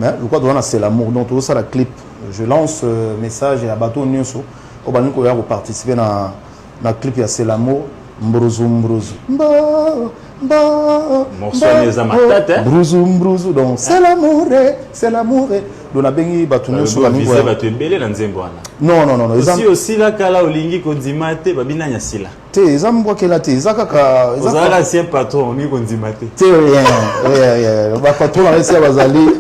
mais le quoi c'est l'amour. Donc tout ça la clip. Je lance message à bateau Nyonso. Au bani ko ya ko participer na clip ya c'est l'amour. Mbrozo mbrozo. Mbrozo donc c'est l'amour, c'est l'amour. Donc la bengi bateau Nyonso bani ko bateau belé na nzembo wana. Non. Aussi la kala olingi ko ndimate babina nya sila. Te ezambwa kela te ezakaka ezaka ancien patron ni ko ndimate. Te rien. Ba patron na esi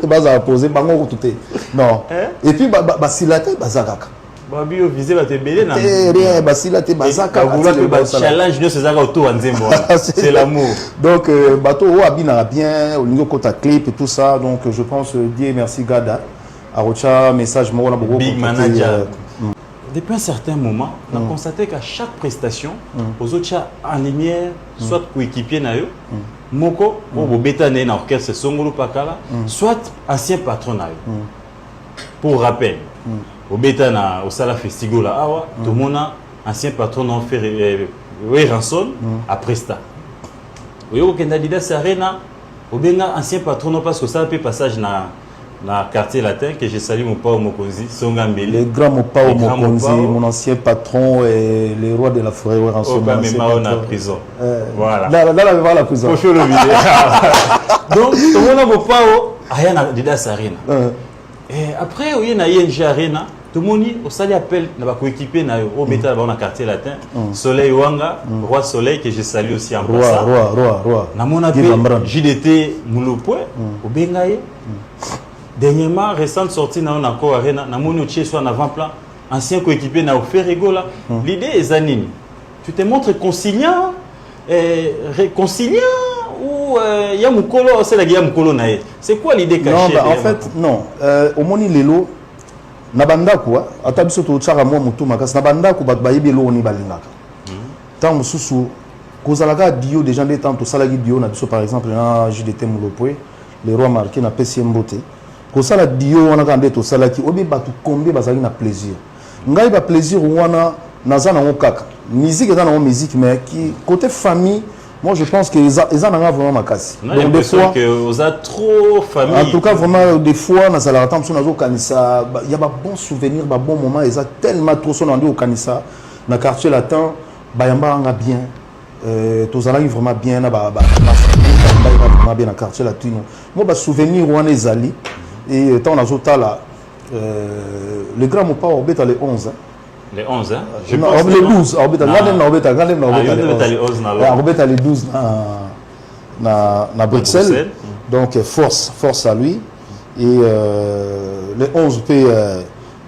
baza poser bango ko tuté. Non. Et puis ba silate bazakaka. Babi visé va te belé na. Rien basilate bazaka. Ba challenge ne c'est ça autour en nzembo. C'est l'amour. Donc bateau o abina bien au niveau kota clip et tout ça donc je pense Dieu merci Gada. Arocha message mo na beaucoup. Big manager. Depuis un certain moment, on a constaté qu'à chaque prestation, aux autres en lumière, soit coéquipier nayo, moko, ou bêta né na orchestre Songolo Pakala, soit ancien patron nayo. Pour rappel, au bêta na au sala festival là, awa, tout le monde ancien patron n'a fait rançon à Presta. Au yo kendadida Arena, au benga ancien patron parce que ça peut passage na quartier latin que je salue mon pao Mokonzi Songambele. Le grand mon pao Mokonzi, mon ancien patron et les rois de la forêt en ce moment. On a prison. Voilà. Là va la prison. Faut le vidéo. Donc tout le monde mon pao aya na Didas Arena. Et après il y a ING Arena, tout le monde au sali appel na ba coéquipier na au beta dans quartier latin. Soleil Wanga, roi Soleil que je salue aussi en passant. Roi. Na mon appel JDT Mulopwe au Bengaye. Dernièrement, récente sortie dans encore Arena, na moni otie soit en avant-plan, ancien coéquipier na offert ego là. L'idée est zanini. Tu te montres conciliant, réconciliant ou ya mukolo, c'est la guerre mukolo nae. C'est quoi l'idée cachée? Non, en fait, non. Au moni lelo, na banda quoi, atabiso to tchaka mo mutu makas na banda ko bat bayibe lo ni balingaka. Tant mususu kozalaka dio des gens des temps to salagi dio na biso par exemple na JDT Mulopwe, les rois marqués na PCM Beauté. Pour ça la dio wana kande to salaki obi batu combien bazali na plaisir ngai ba plaisir wana naza na okaka musique eza na musique mais qui côté famille moi je pense que eza na vraiment makasi donc des fois que vous a trop famille en tout cas vraiment des fois na sala temps so nazo kanisa il y a ba bon souvenir ba bon moment eza tellement trop so nandi au kanisa na quartier latin ba yamba nga bien to zalaki vraiment bien na ba vraiment bien na quartier latin moi ba souvenir wana ezali. Et tant on a sauté là, le grand mot pas orbite les 11. Les 11, hein? Je pense les 12. Orbite, les 12 na Bruxelles. Donc force à lui. Et les 11 paient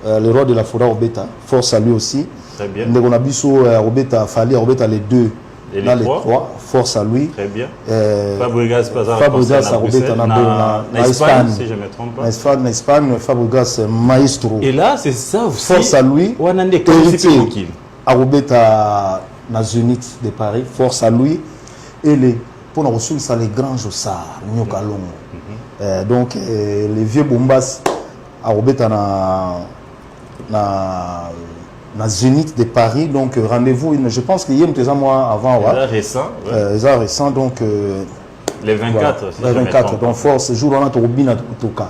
le roi de la forêt orbite, force à lui aussi. Très bien. On a biso orbite fallait orbite les 2. Et dans les 3, force à lui. Très bien. Fabregas en Espagne, si je ne me trompe pas. En Espagne, Fabregas maestro. Et là, c'est ça aussi. Force à lui. Héritier. Arobeta na Zénith de Paris, force à lui. Et pour nous reçu ça les grands Jossard, Nyokalongo. Donc les vieux bombas Arobeta na Zénith de Paris, donc rendez-vous, je pense qu'il y a un mois avant. C'est récent, donc. Les 24, voilà. Les 24, donc force, jour on a Torbina Toka.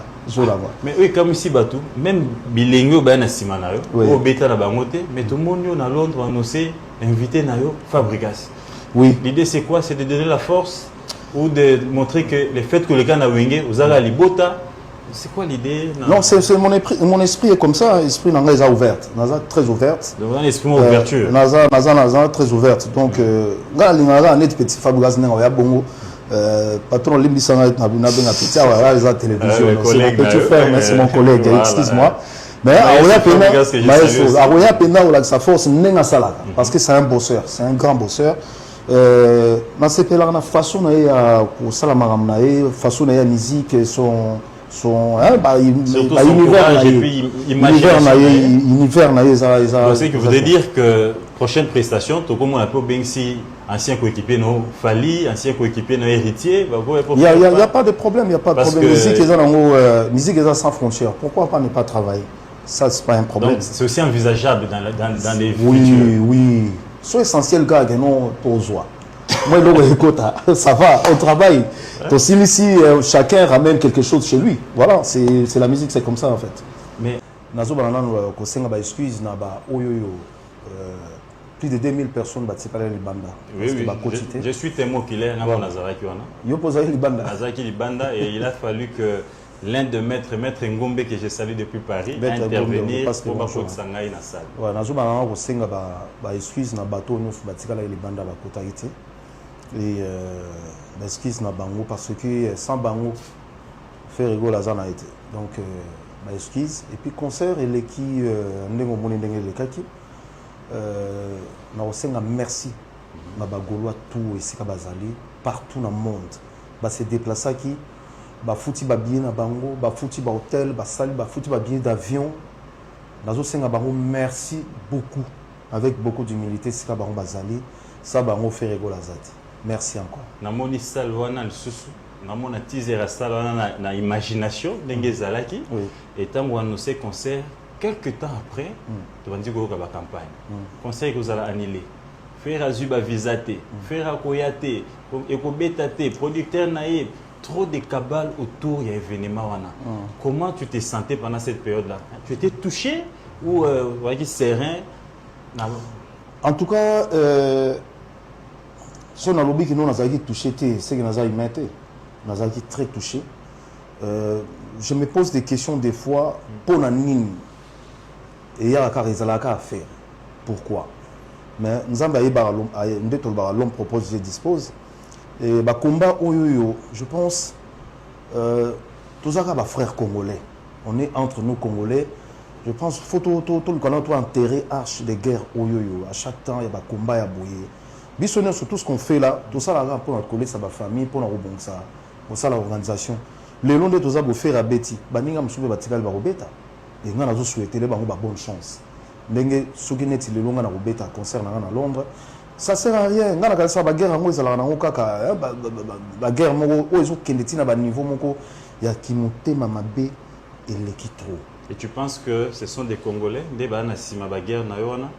Mais oui, comme ici, Batou, même Bilingo, Ben Simanayo, au Beta la Bangote, mais tout le monde à Londres, on s'est invité Nayo Fabregas. Oui. L'idée c'est quoi? C'est de donner la force ou de montrer que le fait que le gars n'a wingé, vous avez Libota. C'est quoi l'idée? Non, c'est mon esprit est comme ça. L'esprit est ouverte. Naza très ouverte. Donc un esprit ouverture. Naza très ouverte. Donc, Naza net petit Fabregas n'a bongo. Patron Limbisanga na petit à la télévision. C'est mon petit frère, mais c'est mon collègue. Excuse-moi. Mais Aroya Pena ou sa force n'est pas ça parce que c'est un bosseur, c'est un grand bosseur. Dans ces pays-là, on a façon pour Salamam façon de musique son univers. C'est que vous voulez dire que prochaine prestation, tout comme on a peu bien si ancien coéquipier no Fali, ancien coéquipier no héritier, il y a pas de problème, il y a pas de problème. Musique est sans frontières. Pourquoi pas ne pas travailler? Ça c'est pas un problème. C'est aussi envisageable dans les futurs. Oui. Soit essentiel gars que non pour joie. Moi, ça va, on travaille. Donc, si chacun ramène quelque chose chez lui, voilà, c'est la musique, c'est comme ça en fait. Mais, plus de 2000 personnes qui parlent les bandes. Oui, je suis témoin qu'il est un Nazaraki. Nazaraki Libanda, et il a fallu que l'un de maître Ngombe, que j'ai salué depuis Paris, a intervenu pour que Sangaï na salle. Ouais, nazo banana ko senga ba excuse na bateau nous batika la libanda ba kota ite. Et ba excuse na bango parce que sans bango faire rigolo azana été. Donc ba excuse et puis concert et les qui ndengo moni ndenge le kaki na osenga merci na ba gaulois tout esika bazali partout dans le monde. Ba se déplacer qui ba fouti ba billet na bango, ba fouti ba hôtel, ba sali ba fouti ba billet d'avion. Nazo senga bango merci beaucoup avec beaucoup d'humilité sika bango bazali ça bango fait rigolo azati. Merci encore. Na moni salwana lisusu na mona teaser salwana na imagination ndenge zalaki et tant on annoncé concert quelques temps après tu vas dire que la campagne concert que vous allez annuler faire azuba visate faire akoyate et ko betate producteur naïe trop de cabale autour de l'événement. Comment tu t'es senti pendant cette période-là? Tu étais touché ou serein? En tout cas, si on a l'objet que nous avons touché, c'est que nous avons été très touché. Je me pose des questions des fois pour la ligne et il y a à faire. Pourquoi? Mais nous avons l'homme propose, je dispose. Et le combat, je pense, tous les frères congolais, on est entre nous Congolais. Je pense qu'il faut tout le Canada enterrer arche de guerre. À chaque temps, il y a un combat à bouiller. Bisonner sur tout ce qu'on fait là, tout ça là pour notre collègue, sa famille, pour notre pour ça l'organisation. Le long de tout ça, vous faire à Betty, baninga msube batikal barobeta. Et nous avons souhaité les bonne chance. N'enge soukineti le long na robeta concert na Londres. Ça sert à rien. Ngana kalisa ba guerre ngo ezala na ngokaka ba guerre moko o ezo kendeti na ba niveau moko ya kimotema mabe eleki trop. Et tu penses que ce sont des Congolais des bana sima ba guerre na yona?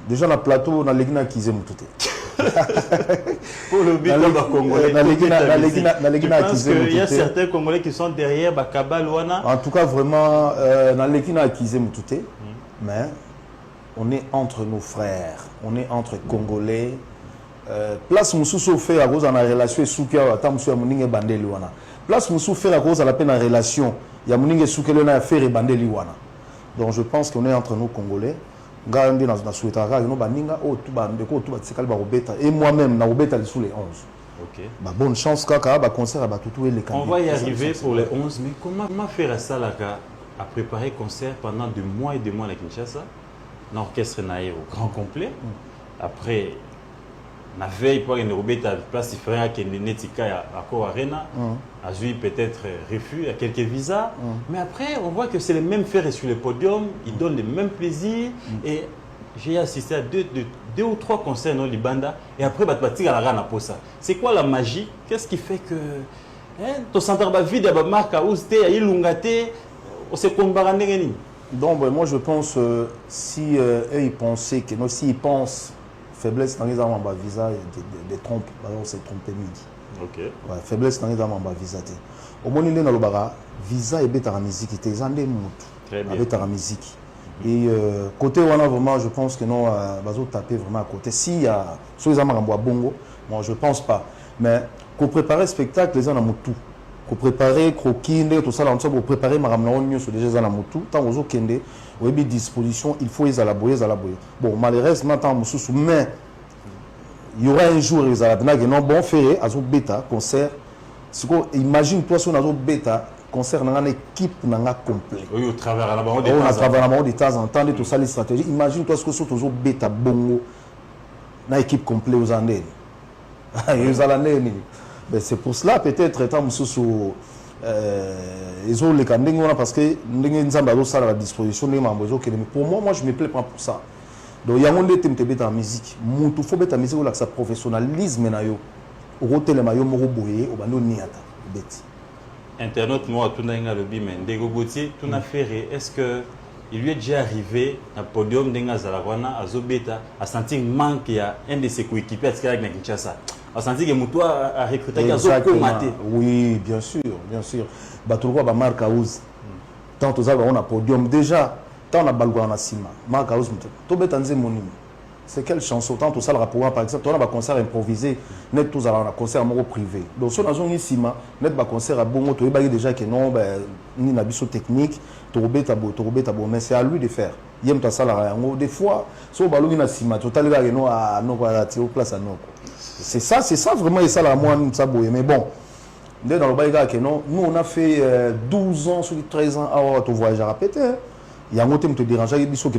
Déjà la plateau na legina kize mututé. Pour le but de Congolais. Il y a certains Congolais qui sont derrière ba kabal wana. En tout cas vraiment na legina kize mututé. Mais on est entre nos frères, on est entre Congolais. Place Moussou fait à cause de la relation Soukia, Tamsou Mouninge Bandeliwana. Place Moussou fait à cause de la peine en relation, il y a Mouninge Soukelena à faire et Bandeliwana. Donc je pense qu'on est entre nous Congolais. Gardez dans la Souetara, nous Baninga, et moi-même, na Obeta sous les 11. Ok. Bonne chance, Kaka, concert à tout les candidats. On va y arriver pour les 11, mais comment faire ça là? A préparé concert pendant des mois et des mois à Kinshasa, l'orchestre naïe au grand complet. Après, la veille pour une robette à place différente qui est Netika à Ko Arena, a eu peut-être refus à quelques visas, mais après on voit que c'est les mêmes faits sur le podium, ils donnent le même plaisir et j'ai assisté à deux ou trois concerts dans Libanda et après Batbatik à la Rana pour ça. C'est quoi la magie? Qu'est-ce qui fait que ton centre va vide à marque à Ousté, à Ilungate? Donc moi je pense si eux ils pensaient que s'ils pensent faiblesse dans les armes en visa des trompes, alors c'est trompé midi. Ok. Ouais, faiblesse dans les armes en visa. Au moins il est dans le bara visa et bêta la musique était zandé très bien. Bêta la musique. Et côté on a vraiment je pense que non bazo taper vraiment à côté. Si il y a sur les armes en bois bongo, moi je pense pas. Mais pour préparer le spectacle les gens ont tout. Pour préparer croquis, tout ça, pour préparer maramnaon sur déjà dans la moto, tant aux autres kende, au début disposition, il faut les alaboyer. Bon, malheureusement, tant sous mais il y aura un jour les alabna qui non bon faire azo bêta concert. Imagine toi sur azo bêta concert dans une équipe dans un complet. Oui, au travers la bande de temps en temps, tout ça les stratégies. Imagine toi ce que sur azo bêta bongo dans équipe complète aux années. Ils allaient c'est pour cela peut-être étant sous ils ont les candidats parce que nous avons ça à la disposition des membres. Pour moi je me plais pas pour ça. Donc il y a un des thèmes de la musique. Il faut mettre la musique avec sa professionnalisme na yo. Au hôtel le maillot moro boyé au bando niata. Internet moi tout n'a pas le bim. Ndego Gauthier tout n'a fait. Est-ce que il lui est déjà arrivé à podium d'Enga Zalawana, à Zobeta, à sentir manque il y a un de ses coéquipiers à Kinshasa. À sentir que Moutoua a recruté Exactement. Oui, bien sûr, bien sûr. Batouroua ba Marc Aouz. Tant aux on a podium déjà. Tant on a Balgouana na Sima. Marc Aouz to betanze monim. C'est quelle chanson tant tout ça le rapport par exemple, on a un concert improvisé, net tous alors un concert moro privé. Donc sur la zone Sima, net ba concert à bongo to ba déjà que non ben ni na biso technique, to beta bo, mais c'est à lui de faire. Yem ta sala yango des fois so balongi na Sima, total ga no à no kwa ti au place à no. C'est ça vraiment, et ça la moi, ça boye. Mais bon, dans le baïga, nous on a fait 12 ans, sur 13 ans, à ton voyage à répéter. Il y a un autre qui te dérange, il y a des gens qui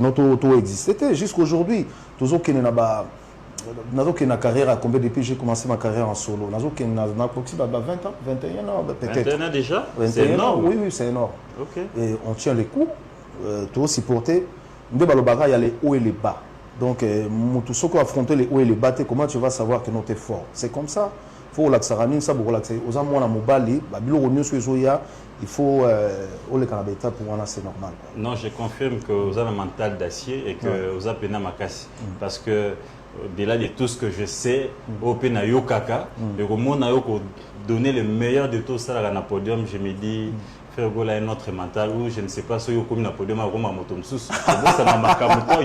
existent. Jusqu'aujourd'hui, toujours qu'il y a une carrière, combien depuis j'ai commencé ma carrière en solo. J'ai 20 ans, 21 ans peut-être. 21 ans déjà? C'est énorme. Oui, c'est énorme. Okay. Et on tient les coups, tout aussi porté. Il y a les hauts et les bas. Donc, tout ce qui a affronté les hauts et les bas, comment tu vas savoir que nous sommes forts? C'est comme ça. Il faut relaxer. Aux amours, il faut les canabétas pour moi, c'est normal. Non, je confirme que vous avez un mental d'acier et que vous avez un makasi. Parce que, au-delà de tout ce que je sais, au Pena Yokaka, le monde a donné le meilleur de tout ça à la podium, je me dis. Faire gola un autre mental ou je ne sais pas si vous comme na podium à Roma moto ça m'a marqué moto.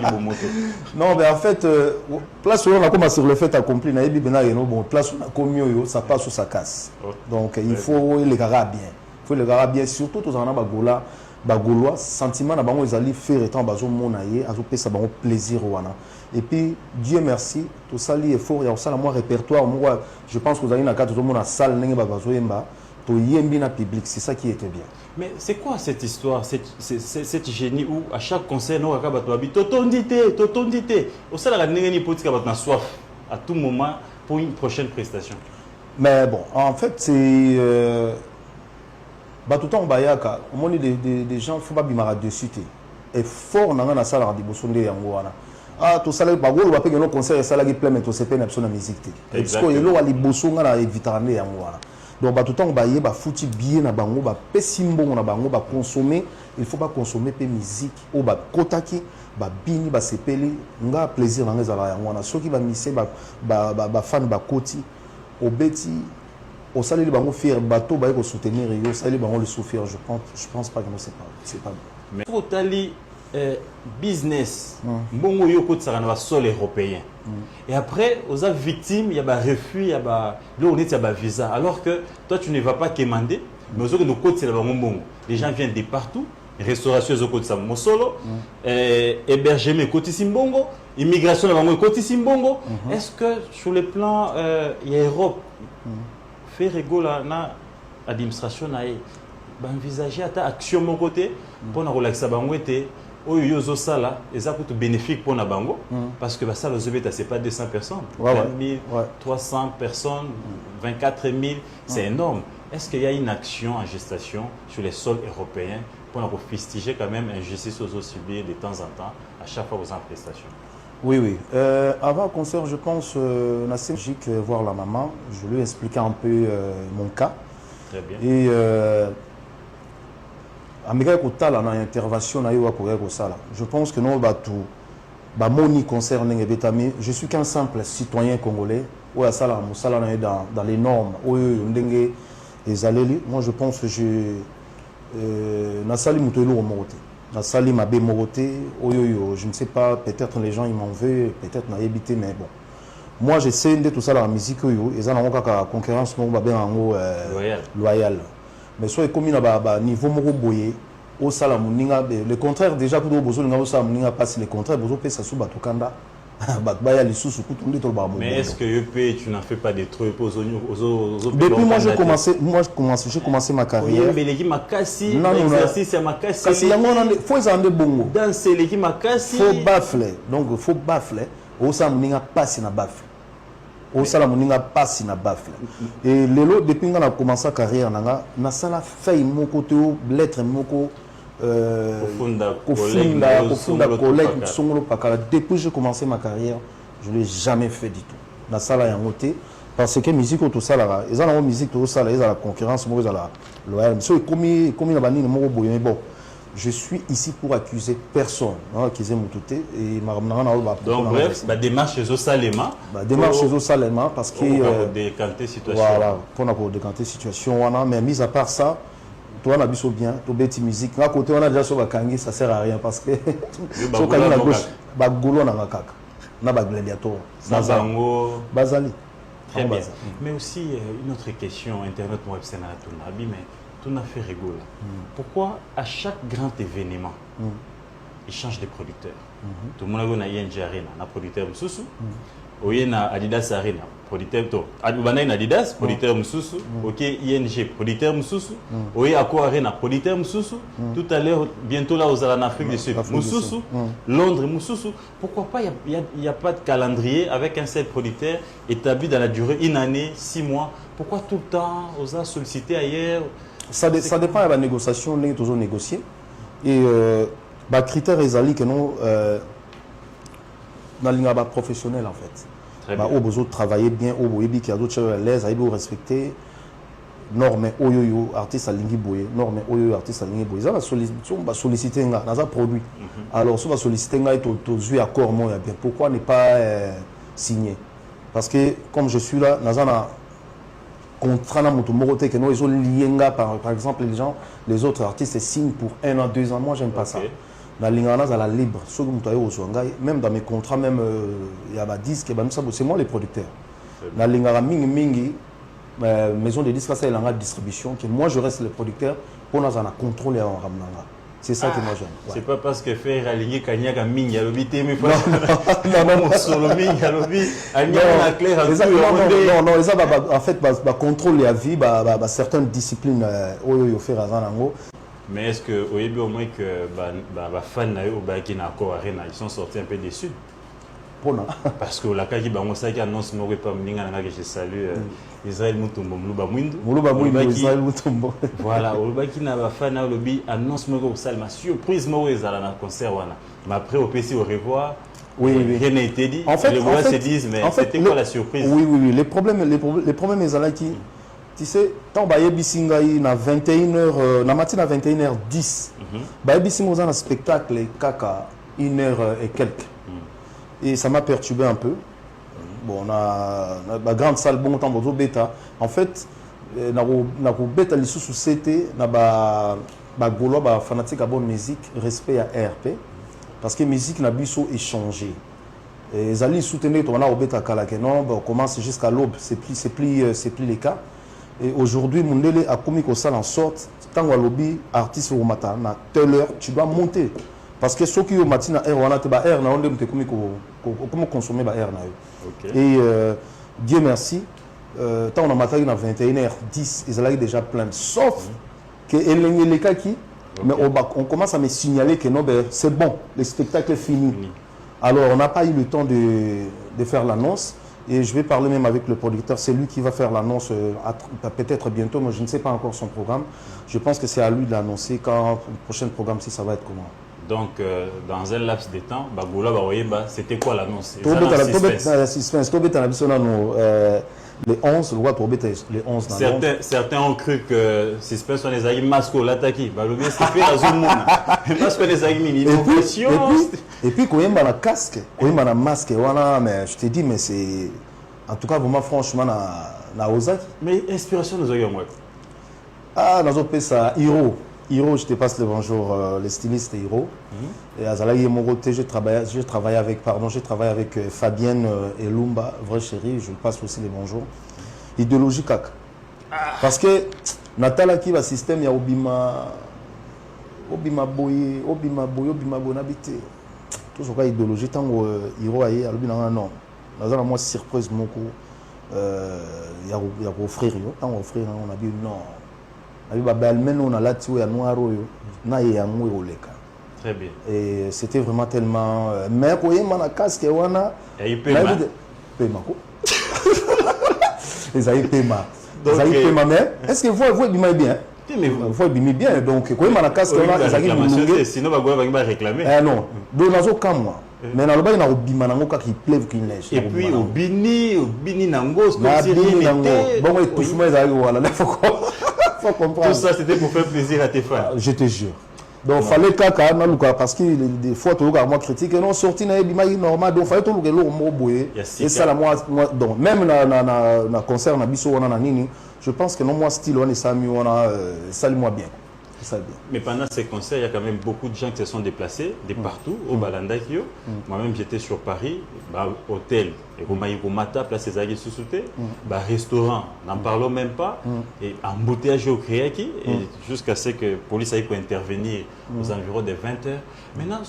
Non mais en fait place où on a commencé sur le fait accompli na yebi bena yeno bon place où on a commis ça passe ou ça casse. Donc il faut les gars bien. Il faut les gars bien surtout tous en a bagolois sentiment na bango ezali faire étant bazo monaye azo pesa bango plaisir wana. Et puis Dieu merci tout ça li effort ya ça la moi répertoire moi je pense que vous avez na carte tout le monde na salle nenge bazo yemba. Public, c'est ça qui était bien. Mais c'est quoi cette histoire, cette génie où à chaque concert, nous avons totondité. Au sein de la négative politique, on a soif à tout moment pour une prochaine prestation. Mais bon, en fait, c'est. Tout le temps, au moins des gens, il ne faut pas bimara dessus. Et fort, on a un salle à Dibosonde et Angouana. Ah, tout ça, il y a un concert et ça, il y a plein de musique. Parce que il y a des bosons à éviter à Angouana. Donc, tout le temps, il y a foutu bien na bango, ba pesimbo na bango, ba consommer. Il faut pas consommer pe musique, ou ba kotaki, ba bini, ba sepeli. Nga plaisir na ngezala yango na. Ceux qui ba missé, ba fan, ba koti, au beti, au salé le bango faire bateau, ba soutenir yo, salé bango le souffrir. Je pense pas que c'est pas bon. Mais pour tali business, bongo yo côté ça na sol européen. Et après, aux victimes, il y a un refus, il y a un visa. Alors que toi, tu ne vas pas commander, mais aux autres, nos côtes, c'est là-bas. Les gens viennent de partout. Restauration, aux côtes, c'est solo. Hébergement, côté Simbongo. Immigration, côté Simbongo. Est-ce que sur le plan, il y a Europe, faire rigoler l'administration, envisager à action de mon côté pour nous relaxer oh yozo sala et bénéfique pour Nabango parce que ça c'est pas 200 personnes 20 000 300 personnes 24 000 c'est énorme. Est-ce qu'il y a une action en gestation sur les sols européens pour fustiger quand même injustice aux subir de temps en temps à chaque fois aux en prestation? Oui. Avant le concert, je pense c'est logique voir la maman. Je lui ai expliqué un peu mon cas. Très bien. Et je pense que nous moni concerne je suis qu'un simple citoyen congolais dans les normes moi je pense que je ne sais pas, peut-être les gens ils m'en veulent, peut-être n'a évité, mais bon moi j'essaie de tout ça la musique et ça n'a pas concurrence loyale. Mais soit comme il y a niveau boyé au salam le contraire déjà pour besoin de salam passe le contraire besoin de ça sous batukanda mais est-ce que tu n'en fais pas des trucs aux depuis moi j'ai commencé ma carrière faut baffler donc faut baffler au salam passe na baffle au salam moninga passe na baffle et lelo depuis qu'on a commencé ma carrière na sala fait mon côté lettre moko depuis que j'ai commencé ma carrière je ne l'ai jamais fait du tout na sala ya ngoté parce que musique tout ça là ils ont musique tout ça là ils ont la concurrence ils ont la loyale so comme na banini moko boye bon je suis ici pour accuser personne. Accuser Moutouté et donc bref, la démarche chez Osalema. Démarche chez Osalema parce que pour décanter situation. Voilà, pour décanter situation. Mais mis à part ça, toi on a vu bien, tu bêtis musique. À côté on a déjà sur Bakangi, ça sert à rien parce que sur Kangi la gauche, Bagolo na Makaka, na Bagladiator, Bazali. Très bien. Mais aussi une autre question, Internet Web Sénat, mais tout n'a fait rigoler. Pourquoi à chaque grand événement, ils changent de producteur? Tout le monde a ING Arena, un producteur Moussou. Il y a Adidas Arena, producteur Adidas, producteur Moussou. Ok, ING, producteur Moussou. Il y a Aqua Arena, producteur Moussou. Tout à l'heure, bientôt là, aux en Afrique du Sud, Moussou. Londres, Moussou. Pourquoi pas il n'y a pas de calendrier avec un seul producteur établi dans la durée, une année, 6 mois? Pourquoi tout le temps, aux a sollicité ailleurs? Ça dépend de la négociation, on est toujours négocié. Et les critères exalés que nous, dans le professionnel en fait. Au besoin de travailler bien, au besoin qu'il y a d'autres choses à l'aise, il faut respecter normes oyoyo artiste à lingi boye, normes oyoyo artiste à lingi boye. Ça va solliciter un gars dans un produit. Alors si on va solliciter un gars, tu as accord moi bien. Pourquoi ne pas signer? Parce que comme je suis là, dans un contrat na moto moroté que nous ils ont lié par exemple les autres artistes signent pour 1 an 2 ans. Moi j'aime pas ça. Dans l'ingana à la libre, même dans mes contrats, même il y a des disques, c'est moi les producteurs. Dans l'ingana mingi maison de disques, c'est la distribution que moi je reste le producteur pour nous en contrôler en ramnanga. C'est ça que moi j'aime. C'est pas parce que faire aligner Kanyaga Ming, il y a l'obité, mais pas non, solo Ming, il y a l'obité, en fait, contrôle la vie, certaines disciplines, au faire à Zanango. Mais est-ce que au début au moins que les fans qui n'ont encore Arena, ils sont sortis un peu déçus? Parce que la qui annonce moi pas que je salue Israël Mutombo Muluba Mwindo Israël Mutombo. Voilà, au qui n'a pas fan au lobby annonce moi que ma surprise moi ils allaient dans concert mais après au PC au revoir. Oui. Rien n'a été dit. En fait, les voix se disent mais c'était quoi la surprise? Oui, les problèmes ils qui tu sais, tant que Bisinga na 21h, na matin à 21h10, Bisinga dans un spectacle kaka 1h et quelques. Et ça m'a perturbé un peu. Bon, on a la grande salle bon temps pour bêta. En fait, na bêta les sous-sociétés na ba golo ba fanatique à bonne musique, respect à RP parce que musique n'a biso échangé. Et Zali soutenir on a au bêta kala que non, on commence jusqu'à l'aube, c'est plus le cas. Et aujourd'hui, Mundele a commis que ça en sorte, tant que lobby artiste au matin, à telle heure, tu dois monter. Parce que ceux qui au matin, on a air, on a comment consommer air. Et Dieu merci, tant on a matin à 21h10, ils allaient déjà plein. Sauf que les cas qui, mais on commence à me signaler que non, c'est bon, le spectacle est fini. Alors on n'a pas eu le temps de faire l'annonce. Et je vais parler même avec le producteur, c'est lui qui va faire l'annonce peut-être bientôt, mais je ne sais pas encore son programme. Je pense que c'est à lui d'annoncer quand le prochain programme, si ça va être comment. Donc, dans un laps de temps, c'était quoi l'annonce? Les 11, le roi les 11. Certains ont cru que suspense sont les amis masques l'attaqué. Parce que les amis et puis quand il y a un casque, quand il y a un masque, mais je te dis, mais c'est en tout cas vraiment franchement na Ozaki. Mais inspiration nous avons ah, nous avons ça Hiro, je te passe le bonjour, le styliste Hiro. Et Azalaï Moroté, j'ai travaillé avec Fabienne et Lumba, vraie chérie, je lui passe aussi les bonjours. Idéologie kak. Parce que Natala qui va système, il y a Obima Boye, n'habite. Tout ce qui est idéologie, tant que Hiro a eu, non. Nous avons moi surprise, mon coup. Il y a offrir, tant offrir, on a dit non. Très bien. Et c'était vraiment tellement. Mais quand il y a un casque, il y a un paiement. Les aïe paiement. Les aïe paiement, mais est-ce que vous bimez bien? Vous bimez bien, donc quand il y a un casque, il y a un casque. Sinon, vous va réclamer. Non, donc dans aucun mois. Mais dans le bas, il y a un bimana qui pleuve, qui neige. Et puis, au bini nangos, comme si rien n'était. Bon, et tout ça, voilà, il faut comprendre. Tout ça, c'était pour faire plaisir à tes fans. Je te jure. Donc, il fallait que parce que des fois, tu as moi critique, non, sorti na bimai normal, donc il fallait que tu aies et ça, moi, donc, même na concert, na biso, on a nini, je pense que non, moi, style, on est sami, on a ça, moi bien. Ça, bien. Mais pendant ces concerts, il y a quand même beaucoup de gens qui se sont déplacés de partout au Balandakio. Moi-même, j'étais sur Paris, hôtel, et au Mata, place des Agues sous-souté, restaurant, n'en parlons même pas, et embouteillage au Créaki, jusqu'à ce que la police ait pu intervenir aux environs des 20 h. Maintenant,